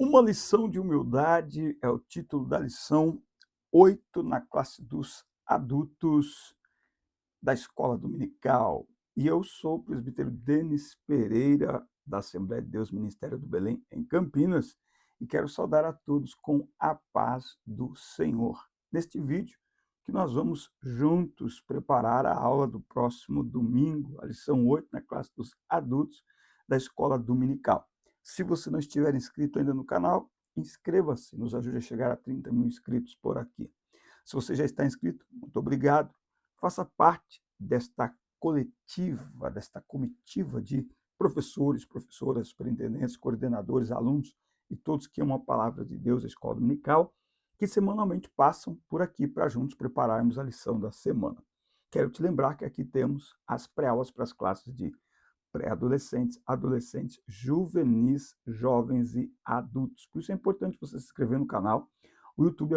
Uma lição de humildade é o título da lição 8 na classe dos adultos da escola dominical. E eu sou o presbítero Denis Pereira, da Assembleia de Deus Ministério do Belém, em Campinas, e quero saudar a todos com a paz do Senhor. Neste vídeo, que nós vamos juntos preparar a aula do próximo domingo, a lição 8 na classe dos adultos da escola dominical. Se você não estiver inscrito ainda no canal, inscreva-se, nos ajude a chegar a 30 mil inscritos por aqui. Se você já está inscrito, muito obrigado. Faça parte desta coletiva, desta comitiva de professores, professoras, superintendentes, coordenadores, alunos e todos que amam a palavra de Deus, a escola dominical, que semanalmente passam por aqui para juntos prepararmos a lição da semana. Quero te lembrar que aqui temos as pré-aulas para as classes de pré-adolescentes, adolescentes, juvenis, jovens e adultos. Por isso é importante você se inscrever no canal. O YouTube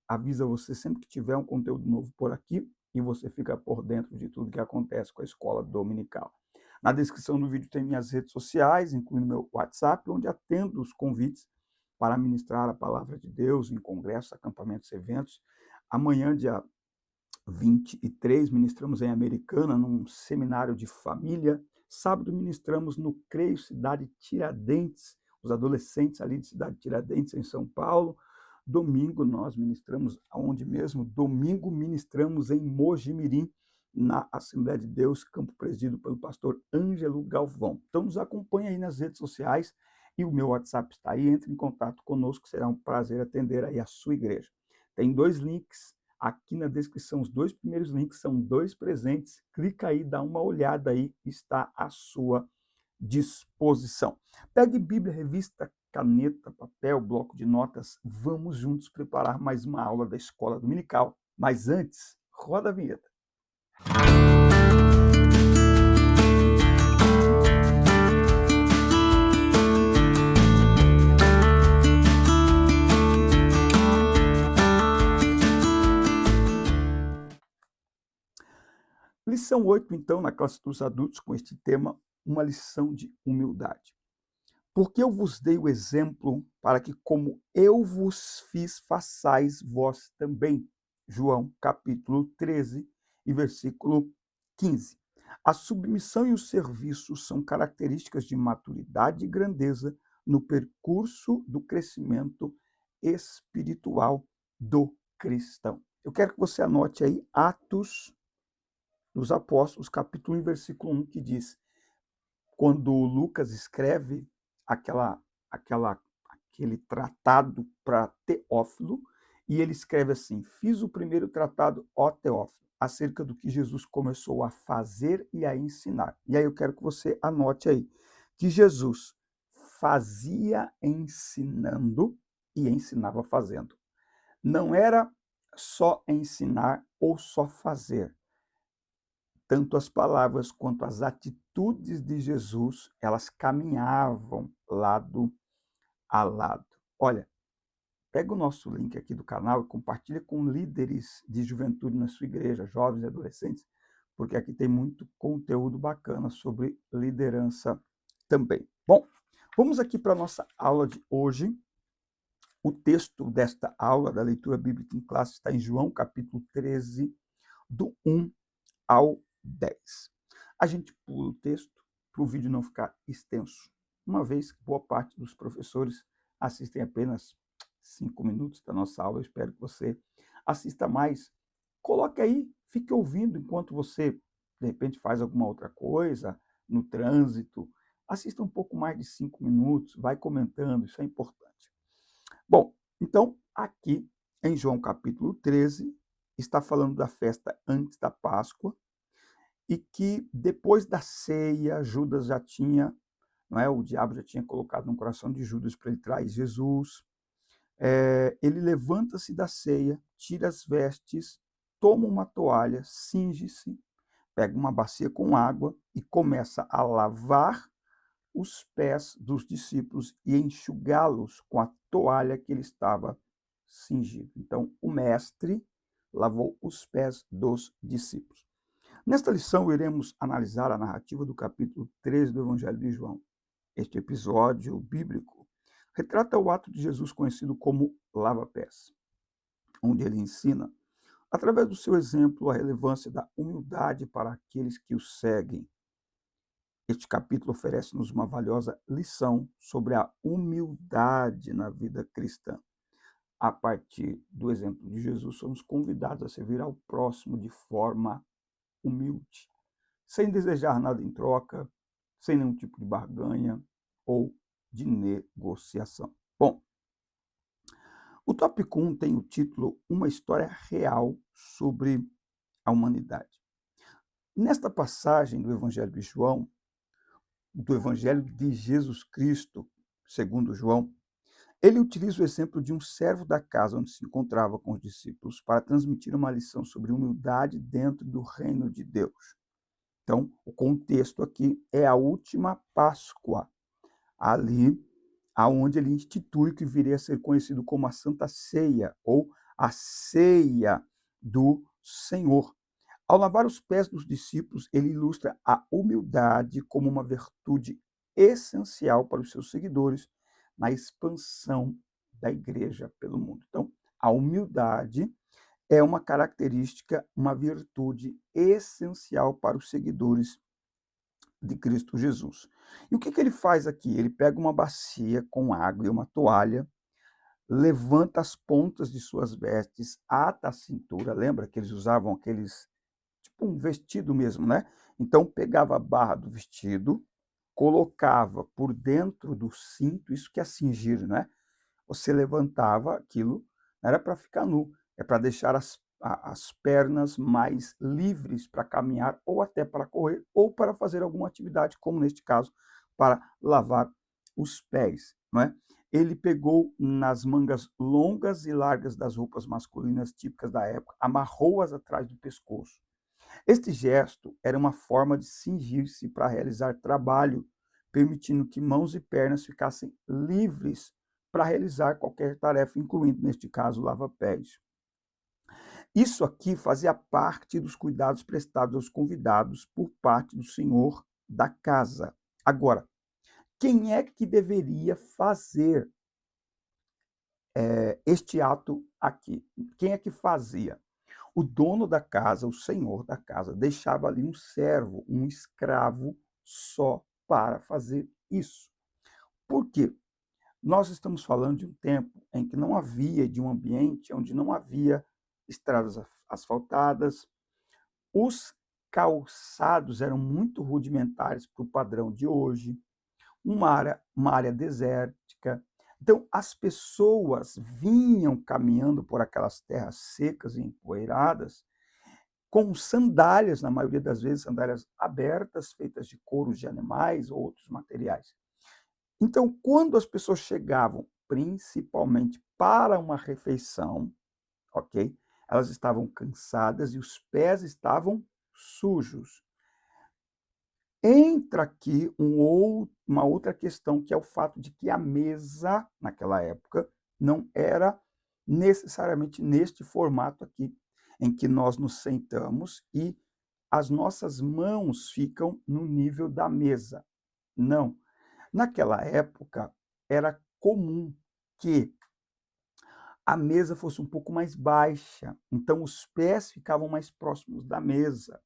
avisa você sempre que tiver um conteúdo novo por aqui e você fica por dentro de tudo que acontece com a escola dominical. Na descrição do vídeo tem minhas redes sociais, incluindo meu WhatsApp, onde atendo os convites para ministrar a palavra de Deus em congressos, acampamentos, eventos. Amanhã, dia 23, ministramos em Americana, num seminário de família. Sábado, ministramos no CREIO Cidade Tiradentes, os adolescentes ali de Cidade Tiradentes, em São Paulo. Domingo, nós ministramos aonde mesmo? Domingo, ministramos em Mojimirim, na Assembleia de Deus, campo presidido pelo pastor Ângelo Galvão. Então, nos acompanhe aí nas redes sociais e o meu WhatsApp está aí. Entre em contato conosco, será um prazer atender aí a sua igreja. Tem 2 links aqui na descrição, os 2 primeiros links são 2 presentes. Clica aí, dá uma olhada aí, está à sua disposição. Pegue Bíblia, revista, caneta, papel, bloco de notas. Vamos juntos preparar mais uma aula da escola dominical. Mas antes, roda a vinheta. Lição 8, então, na classe dos adultos, com este tema, uma lição de humildade. Porque eu vos dei o exemplo para que, como eu vos fiz, façais vós também. João, capítulo 13 e versículo 15. A submissão e o serviço são características de maturidade e grandeza no percurso do crescimento espiritual do cristão. Eu quero que você anote aí Atos dos Apóstolos, capítulo 1, versículo 1, que diz, quando Lucas escreve aquele tratado para Teófilo, e ele escreve assim: fiz o primeiro tratado, ó Teófilo, acerca do que Jesus começou a fazer e a ensinar. E aí eu quero que você anote aí, que Jesus fazia ensinando e ensinava fazendo. Não era só ensinar ou só fazer. Tanto as palavras quanto as atitudes de Jesus, elas caminhavam lado a lado. Olha, pega o nosso link aqui do canal e compartilha com líderes de juventude na sua igreja, jovens e adolescentes, porque aqui tem muito conteúdo bacana sobre liderança também. Bom, vamos aqui para a nossa aula de hoje. O texto desta aula da leitura bíblica em classe está em João, capítulo 13, do 1 ao 10. A gente pula o texto para o vídeo não ficar extenso, uma vez que boa parte dos professores assistem apenas 5 minutos da nossa aula. Eu espero que você assista mais. Coloque aí, fique ouvindo enquanto você, de repente, faz alguma outra coisa, no trânsito. Assista um pouco mais de 5 minutos, vai comentando, isso é importante. Bom, então, aqui em João capítulo 13, está falando da festa antes da Páscoa, e que depois da ceia, Judas já tinha, o diabo já tinha colocado no coração de Judas para ele trair Jesus. Ele levanta-se da ceia, tira as vestes, toma uma toalha, cinge-se, pega uma bacia com água e começa a lavar os pés dos discípulos e enxugá-los com a toalha que ele estava cingido. Então, o mestre lavou os pés dos discípulos. Nesta lição, iremos analisar a narrativa do capítulo 13 do Evangelho de João. Este episódio bíblico retrata o ato de Jesus conhecido como lava-pés, onde ele ensina, através do seu exemplo, a relevância da humildade para aqueles que o seguem. Este capítulo oferece-nos uma valiosa lição sobre a humildade na vida cristã. A partir do exemplo de Jesus, somos convidados a servir ao próximo de forma humilde, sem desejar nada em troca, sem nenhum tipo de barganha ou de negociação. Bom, o tópico 1 tem o título Uma História Real sobre a Humanidade. Nesta passagem do Evangelho de João, do Evangelho de Jesus Cristo, segundo João, ele utiliza o exemplo de um servo da casa onde se encontrava com os discípulos para transmitir uma lição sobre humildade dentro do reino de Deus. Então, o contexto aqui é a última Páscoa, ali aonde ele institui o que viria a ser conhecido como a Santa Ceia, ou a Ceia do Senhor. Ao lavar os pés dos discípulos, ele ilustra a humildade como uma virtude essencial para os seus seguidores na expansão da igreja pelo mundo. Então, a humildade é uma característica, uma virtude essencial para os seguidores de Cristo Jesus. E o que ele faz aqui? Ele pega uma bacia com água e uma toalha, levanta as pontas de suas vestes, ata a cintura. Lembra que eles usavam aqueles, tipo um vestido mesmo, né? Então pegava a barra do vestido, colocava por dentro do cinto, isso que é cingir, né? Você levantava aquilo, não era para ficar nu, é para deixar as pernas mais livres para caminhar, ou até para correr, ou para fazer alguma atividade, como neste caso, para lavar os pés, não é? Ele pegou nas mangas longas e largas das roupas masculinas típicas da época, amarrou-as atrás do pescoço. Este gesto era uma forma de cingir-se para realizar trabalho, permitindo que mãos e pernas ficassem livres para realizar qualquer tarefa, incluindo, neste caso, lava-pés. Isso aqui fazia parte dos cuidados prestados aos convidados por parte do senhor da casa. Agora, quem é que deveria fazer este ato aqui? Quem é que fazia? O dono da casa, o senhor da casa, deixava ali um servo, um escravo só para fazer isso. Por quê? Nós estamos falando de um tempo em que não havia, de um ambiente onde não havia estradas asfaltadas, os calçados eram muito rudimentares para o padrão de hoje, uma área desértica. Então, as pessoas vinham caminhando por aquelas terras secas e empoeiradas, com sandálias, na maioria das vezes, sandálias abertas, feitas de couros de animais ou outros materiais. Então, quando as pessoas chegavam, principalmente para uma refeição, ok? Elas estavam cansadas e os pés estavam sujos. Entra aqui uma outra questão, que é o fato de que a mesa, naquela época, não era necessariamente neste formato aqui, em que nós nos sentamos e as nossas mãos ficam no nível da mesa. Não. Naquela época, era comum que a mesa fosse um pouco mais baixa, então os pés ficavam mais próximos da mesa.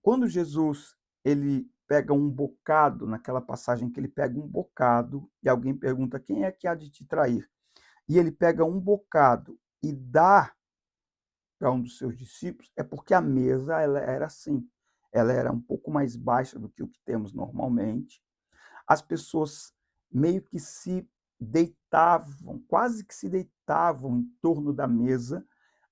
Quando Jesus ele pega um bocado, naquela passagem que ele pega um bocado, e alguém pergunta: quem é que há de te trair? E ele pega um bocado e dá para um dos seus discípulos, é porque a mesa ela era assim, ela era um pouco mais baixa do que o que temos normalmente. As pessoas meio que se deitavam, quase que se deitavam em torno da mesa,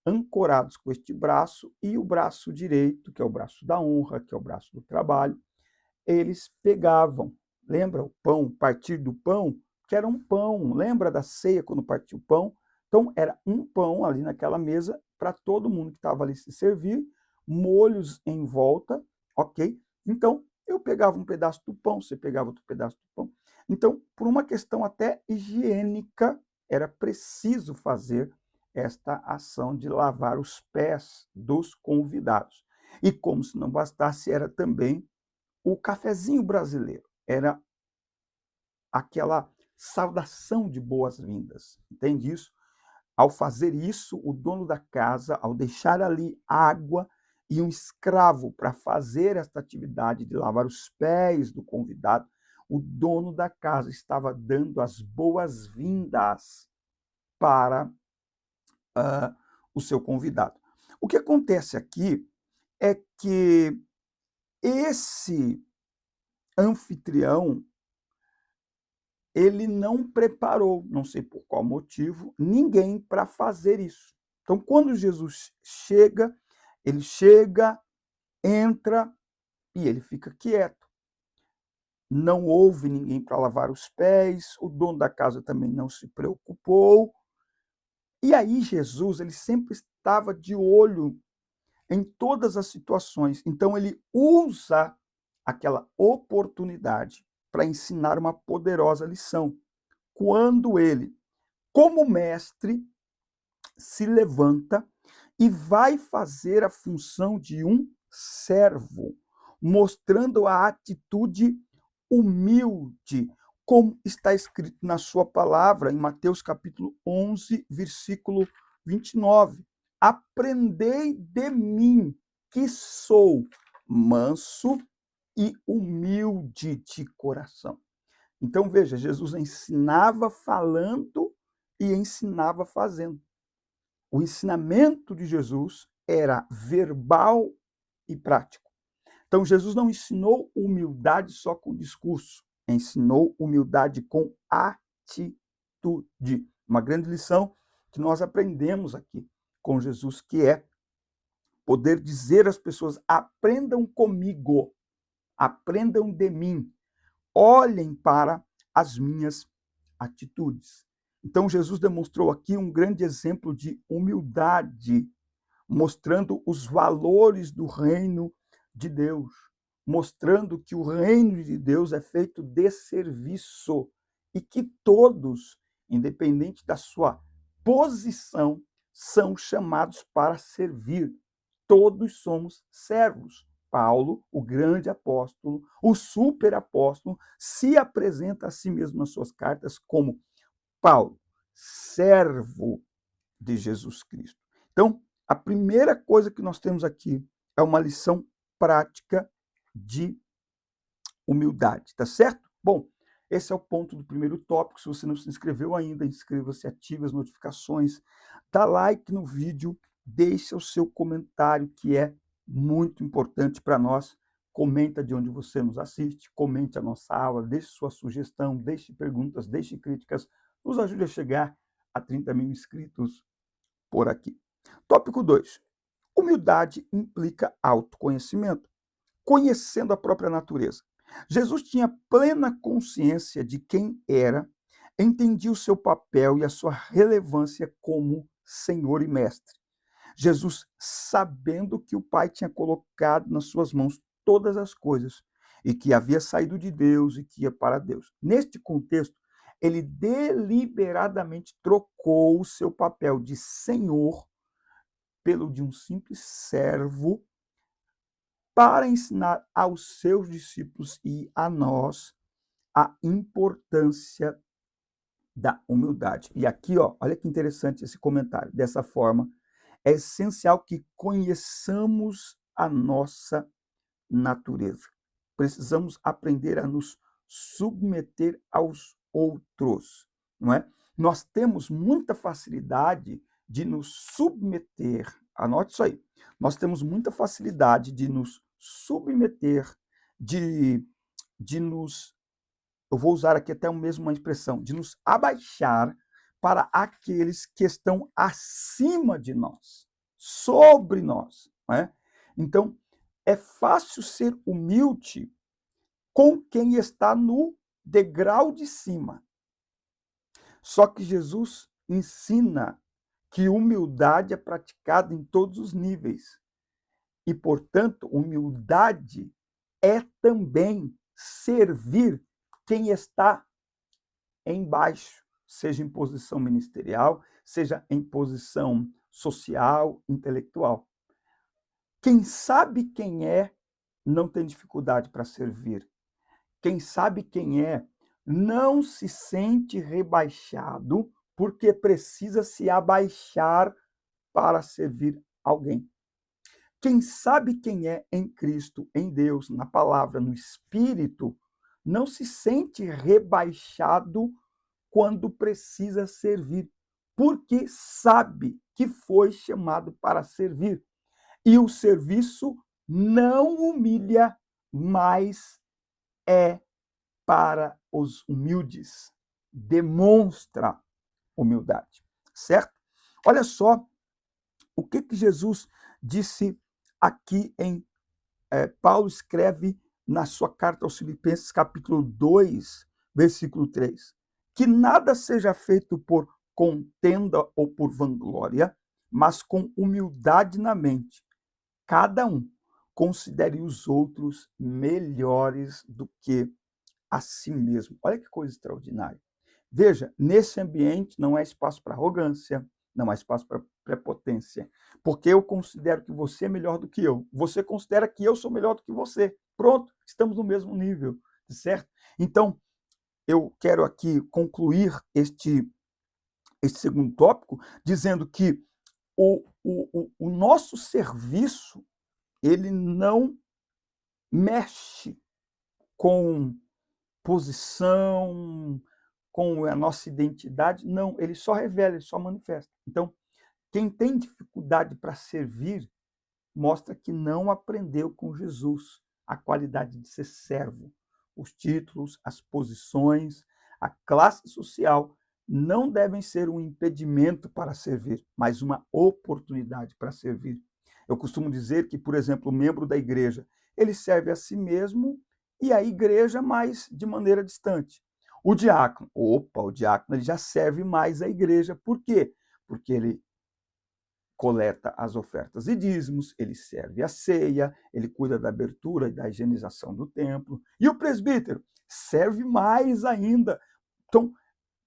ancorados com este braço, e o braço direito, que é o braço da honra, que é o braço do trabalho, eles pegavam. Lembra o pão, partir do pão? Que era um pão. Lembra da ceia quando partiu o pão? Então, era um pão ali naquela mesa para todo mundo que estava ali se servir, molhos em volta, ok? Então, eu pegava um pedaço do pão, você pegava outro pedaço do pão. Então, por uma questão até higiênica, era preciso fazer esta ação de lavar os pés dos convidados. E como se não bastasse, era também o cafezinho brasileiro. Era aquela saudação de boas-vindas. Entende isso? Ao fazer isso, o dono da casa, ao deixar ali água e um escravo para fazer esta atividade de lavar os pés do convidado, o dono da casa estava dando as boas-vindas para o seu convidado. O que acontece aqui é que esse anfitrião, ele não preparou, não sei por qual motivo, ninguém para fazer isso. Então, quando Jesus chega, ele chega, entra e ele fica quieto. Não houve ninguém para lavar os pés, o dono da casa também não se preocupou. E aí Jesus, ele sempre estava de olho em todas as situações. Então ele usa aquela oportunidade para ensinar uma poderosa lição. Quando ele, como mestre, se levanta e vai fazer a função de um servo, mostrando a atitude humilde, como está escrito na sua palavra, em Mateus capítulo 11, versículo 29. Aprendei de mim, que sou manso e humilde de coração. Então, veja, Jesus ensinava falando e ensinava fazendo. O ensinamento de Jesus era verbal e prático. Então, Jesus não ensinou humildade só com discurso, ensinou humildade com atitude. Uma grande lição que nós aprendemos aqui com Jesus, que é poder dizer às pessoas: aprendam comigo, aprendam de mim, olhem para as minhas atitudes. Então, Jesus demonstrou aqui um grande exemplo de humildade, mostrando os valores do reino de Deus, mostrando que o reino de Deus é feito de serviço e que todos, independente da sua posição, são chamados para servir. Todos somos servos. Paulo, o grande apóstolo, o superapóstolo, se apresenta a si mesmo nas suas cartas como Paulo, servo de Jesus Cristo. Então, a primeira coisa que nós temos aqui é uma lição prática de humildade, tá certo? Bom, esse é o ponto do primeiro tópico. Se você não se inscreveu ainda, inscreva-se, ative as notificações, dá like no vídeo, deixe o seu comentário, que é muito importante para nós. Comenta de onde você nos assiste, comente a nossa aula, deixe sua sugestão, deixe perguntas, deixe críticas, nos ajude a chegar a 30 mil inscritos por aqui. Tópico 2. Humildade implica autoconhecimento, conhecendo a própria natureza. Jesus tinha plena consciência de quem era, entendia o seu papel e a sua relevância como Senhor e Mestre. Jesus, sabendo que o Pai tinha colocado nas suas mãos todas as coisas e que havia saído de Deus e que ia para Deus. Neste contexto, ele deliberadamente trocou o seu papel de Senhor pelo de um simples servo para ensinar aos seus discípulos e a nós a importância da humildade. E aqui, ó, olha que interessante esse comentário. Dessa forma, é essencial que conheçamos a nossa natureza. Precisamos aprender a nos submeter aos outros, não é? Nós temos muita facilidade de nos submeter. Anote isso aí. Nós temos muita facilidade de nos submeter, de nos, eu vou usar aqui até mesmo uma expressão, de nos abaixar para aqueles que estão acima de nós, sobre nós, não é? Então, é fácil ser humilde com quem está no degrau de cima. Só que Jesus ensina que humildade é praticada em todos os níveis. E, portanto, humildade é também servir quem está embaixo, seja em posição ministerial, seja em posição social, intelectual. Quem sabe quem é, não tem dificuldade para servir. Quem sabe quem é, não se sente rebaixado porque precisa se abaixar para servir alguém. Quem sabe quem é em Cristo, em Deus, na palavra, no Espírito, não se sente rebaixado quando precisa servir, porque sabe que foi chamado para servir. E o serviço não humilha, mas é para os humildes. Demonstra humildade, certo? Olha só o que Jesus disse aqui em Paulo escreve na sua carta aos Filipenses, capítulo 2, versículo 3. Que nada seja feito por contenda ou por vanglória, mas com humildade na mente. Cada um considere os outros melhores do que a si mesmo. Olha que coisa extraordinária. Veja, nesse ambiente não há espaço para arrogância, não há espaço para prepotência, porque eu considero que você é melhor do que eu. Você considera que eu sou melhor do que você. Pronto, estamos no mesmo nível, certo? Então, eu quero aqui concluir este segundo tópico dizendo que o nosso serviço, ele não mexe com posição, com a nossa identidade, não, ele só revela, ele só manifesta. Então, quem tem dificuldade para servir, mostra que não aprendeu com Jesus a qualidade de ser servo. Os títulos, as posições, a classe social não devem ser um impedimento para servir, mas uma oportunidade para servir. Eu costumo dizer que, por exemplo, o membro da igreja, ele serve a si mesmo e a igreja, mas de maneira distante. O diácono, o diácono ele já serve mais a igreja. Por quê? Porque ele coleta as ofertas e dízimos, ele serve a ceia, ele cuida da abertura e da higienização do templo. E o presbítero serve mais ainda. Então,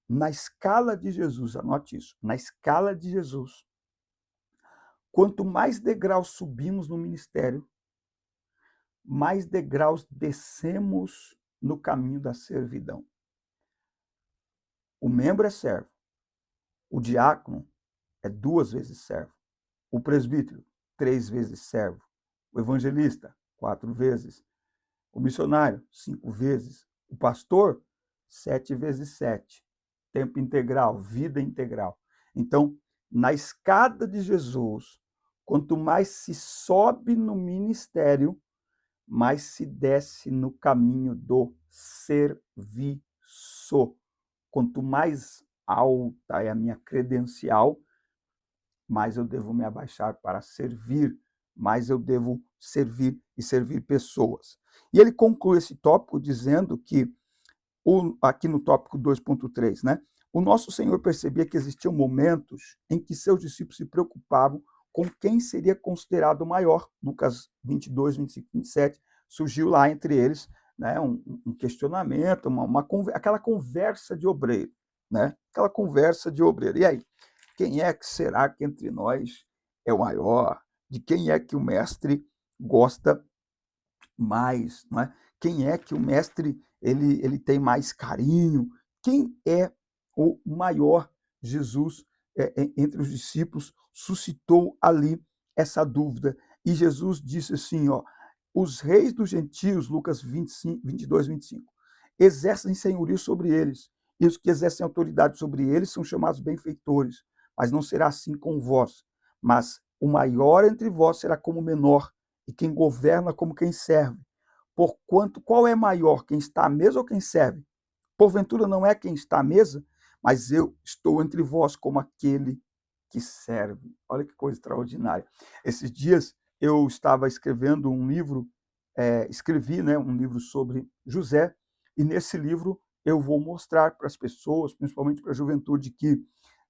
na escala de Jesus, anote isso, na escala de Jesus, quanto mais degraus subimos no ministério, mais degraus descemos no caminho da servidão. O membro é servo, o diácono é 2 vezes servo, o presbítero, 3 vezes servo, o evangelista, 4 vezes, o missionário, 5 vezes, o pastor, 7 vezes 7, tempo integral, vida integral. Então, na escada de Jesus, quanto mais se sobe no ministério, mais se desce no caminho do serviço. Quanto mais alta é a minha credencial, mais eu devo me abaixar para servir, mais eu devo servir e servir pessoas. E ele conclui esse tópico dizendo que, aqui no tópico 2.3, né? O nosso Senhor percebia que existiam momentos em que seus discípulos se preocupavam com quem seria considerado o maior. Lucas 22, 25, 27, surgiu lá entre eles, né, um questionamento, aquela conversa de obreiro, né? Aquela conversa de obreiro. E aí, quem é que será que entre nós é o maior? De quem é que o mestre gosta mais? Não é? Quem é que o mestre ele tem mais carinho? Quem é o maior? Jesus, entre os discípulos, suscitou ali essa dúvida. E Jesus disse assim, ó, os reis dos gentios, Lucas 25, 22, 25, exercem senhorio sobre eles, e os que exercem autoridade sobre eles são chamados benfeitores. Mas não será assim com vós. Mas o maior entre vós será como o menor, e quem governa como quem serve. Porquanto, qual é maior, quem está à mesa ou quem serve? Porventura não é quem está à mesa, mas eu estou entre vós como aquele que serve. Olha que coisa extraordinária. Esses dias eu estava escrevendo um livro, escrevi, né, um livro sobre José, e nesse livro eu vou mostrar para as pessoas, principalmente para a juventude, que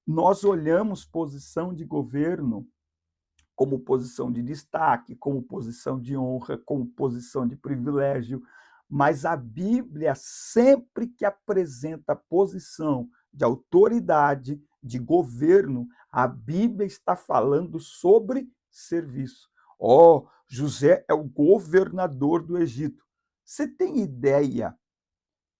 nós olhamos posição de governo como posição de destaque, como posição de honra, como posição de privilégio, mas a Bíblia, sempre que apresenta posição de autoridade, de governo, a Bíblia está falando sobre serviço. Ó, José é o governador do Egito. Você tem ideia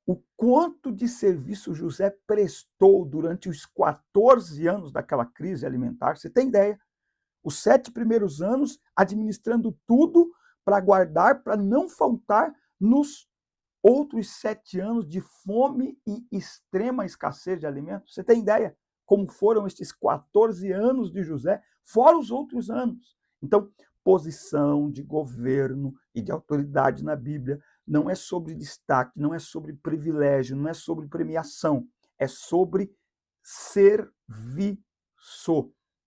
o quanto de serviço José prestou durante os 14 anos daquela crise alimentar. Você tem ideia? Os 7 primeiros anos administrando tudo para guardar, para não faltar nos outros 7 anos de fome e extrema escassez de alimentos. Você tem ideia como foram estes 14 anos de José, fora os outros anos? Então, posição de governo e de autoridade na Bíblia não é sobre destaque, não é sobre privilégio, não é sobre premiação, é sobre serviço.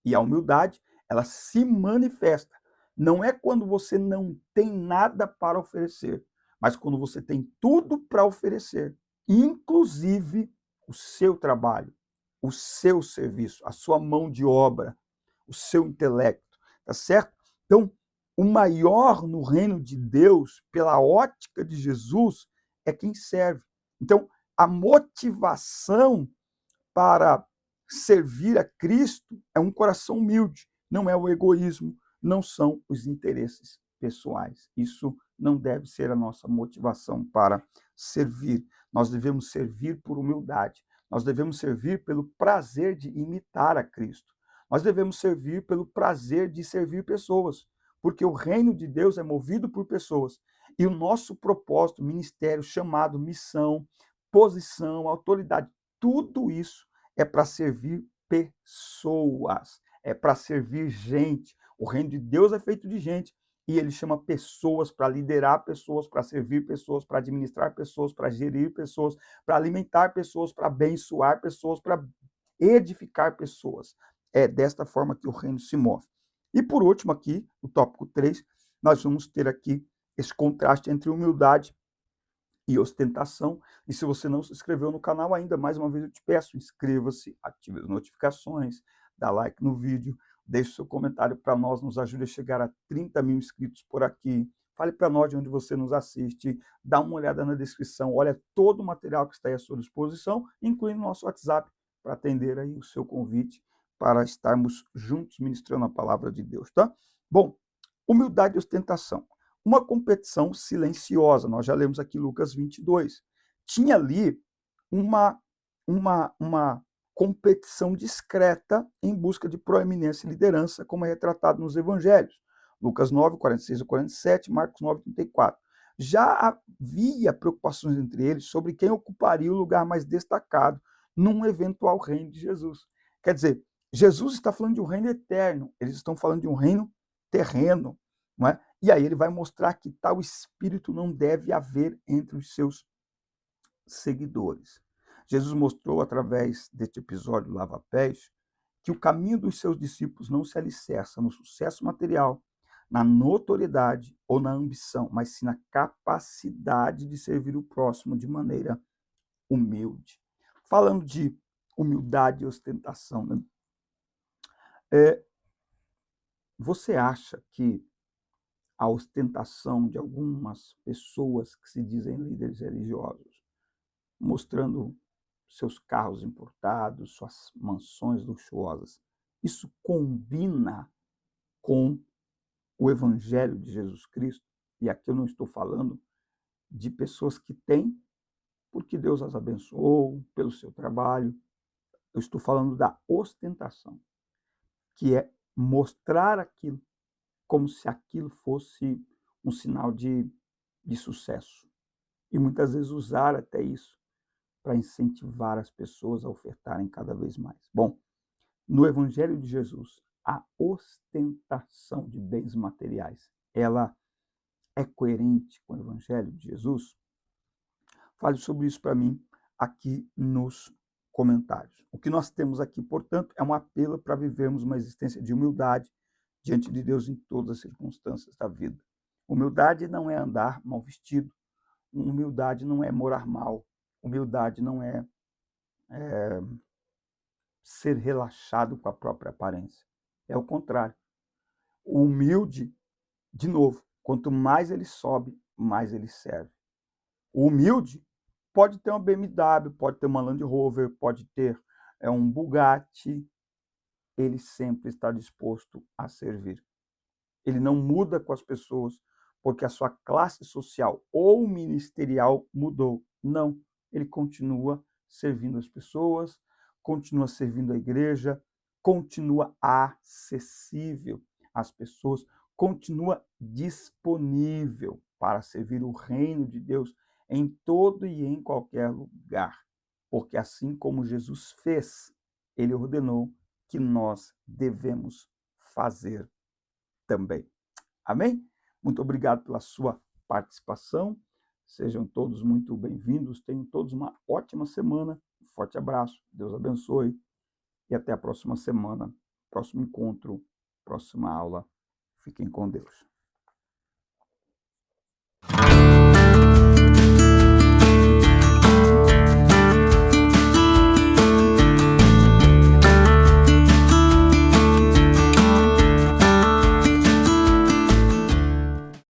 E a humildade, ela se manifesta. Não é quando você não tem nada para oferecer, mas quando você tem tudo para oferecer, inclusive o seu trabalho, o seu serviço, a sua mão de obra, o seu intelecto, tá certo? Então, o maior no reino de Deus, pela ótica de Jesus, é quem serve. Então, a motivação para servir a Cristo é um coração humilde, não é o egoísmo, não são os interesses pessoais. Isso não deve ser a nossa motivação para servir. Nós devemos servir por humildade. Nós devemos servir pelo prazer de imitar a Cristo. Nós devemos servir pelo prazer de servir pessoas, porque o reino de Deus é movido por pessoas. E o nosso propósito, ministério, chamado, missão, posição, autoridade, tudo isso é para servir pessoas, é para servir gente. O reino de Deus é feito de gente e ele chama pessoas para liderar pessoas, para servir pessoas, para administrar pessoas, para gerir pessoas, para alimentar pessoas, para abençoar pessoas, para edificar pessoas. É desta forma que o reino se move. E por último aqui, o tópico 3, nós vamos ter aqui esse contraste entre humildade e ostentação. E se você não se inscreveu no canal ainda, mais uma vez eu te peço, inscreva-se, ative as notificações, dá like no vídeo, deixe seu comentário para nós, nos ajude a chegar a 30 mil inscritos por aqui. Fale para nós de onde você nos assiste, dá uma olhada na descrição, olha todo o material que está aí à sua disposição, incluindo o nosso WhatsApp, para atender aí o seu convite, para estarmos juntos ministrando a palavra de Deus, tá? Bom, humildade e ostentação. Uma competição silenciosa, nós já lemos aqui Lucas 22. Tinha ali uma competição discreta em busca de proeminência e liderança, como é retratado nos evangelhos. Lucas 9, 46 a 47, Marcos 9, 34. Já havia preocupações entre eles sobre quem ocuparia o lugar mais destacado num eventual reino de Jesus. Quer dizer, Jesus está falando de um reino eterno, eles estão falando de um reino terreno, não é? E aí ele vai mostrar que tal espírito não deve haver entre os seus seguidores. Jesus mostrou através deste episódio Lava-Pés que o caminho dos seus discípulos não se alicerça no sucesso material, na notoriedade ou na ambição, mas sim na capacidade de servir o próximo de maneira humilde. Falando de humildade e ostentação, né? Você acha que a ostentação de algumas pessoas que se dizem líderes religiosos, mostrando seus carros importados, suas mansões luxuosas, isso combina com o Evangelho de Jesus Cristo? E aqui eu não estou falando de pessoas que têm porque Deus as abençoou pelo seu trabalho. Eu estou falando da ostentação, que é mostrar aquilo como se aquilo fosse um sinal de sucesso. E muitas vezes usar até isso para incentivar as pessoas a ofertarem cada vez mais. Bom, no Evangelho de Jesus, a ostentação de bens materiais, ela é coerente com o Evangelho de Jesus? Fale sobre isso para mim aqui nos comentários. O que nós temos aqui, portanto, é um apelo para vivermos uma existência de humildade diante de Deus em todas as circunstâncias da vida. Humildade não é andar mal vestido, humildade não é morar mal, humildade não é ser relaxado com a própria aparência. É o contrário. O humilde, de novo, quanto mais ele sobe, mais ele serve. O humilde pode ter uma BMW, pode ter uma Land Rover, pode ter um Bugatti, ele sempre está disposto a servir. Ele não muda com as pessoas porque a sua classe social ou ministerial mudou. Não, ele continua servindo as pessoas, continua servindo a igreja, continua acessível às pessoas, continua disponível para servir o reino de Deus em todo e em qualquer lugar. Porque assim como Jesus fez, ele ordenou que nós devemos fazer também. Amém? Muito obrigado pela sua participação. Sejam todos muito bem-vindos. Tenham todos uma ótima semana. Um forte abraço. Deus abençoe. E até a próxima semana, próximo encontro, próxima aula. Fiquem com Deus.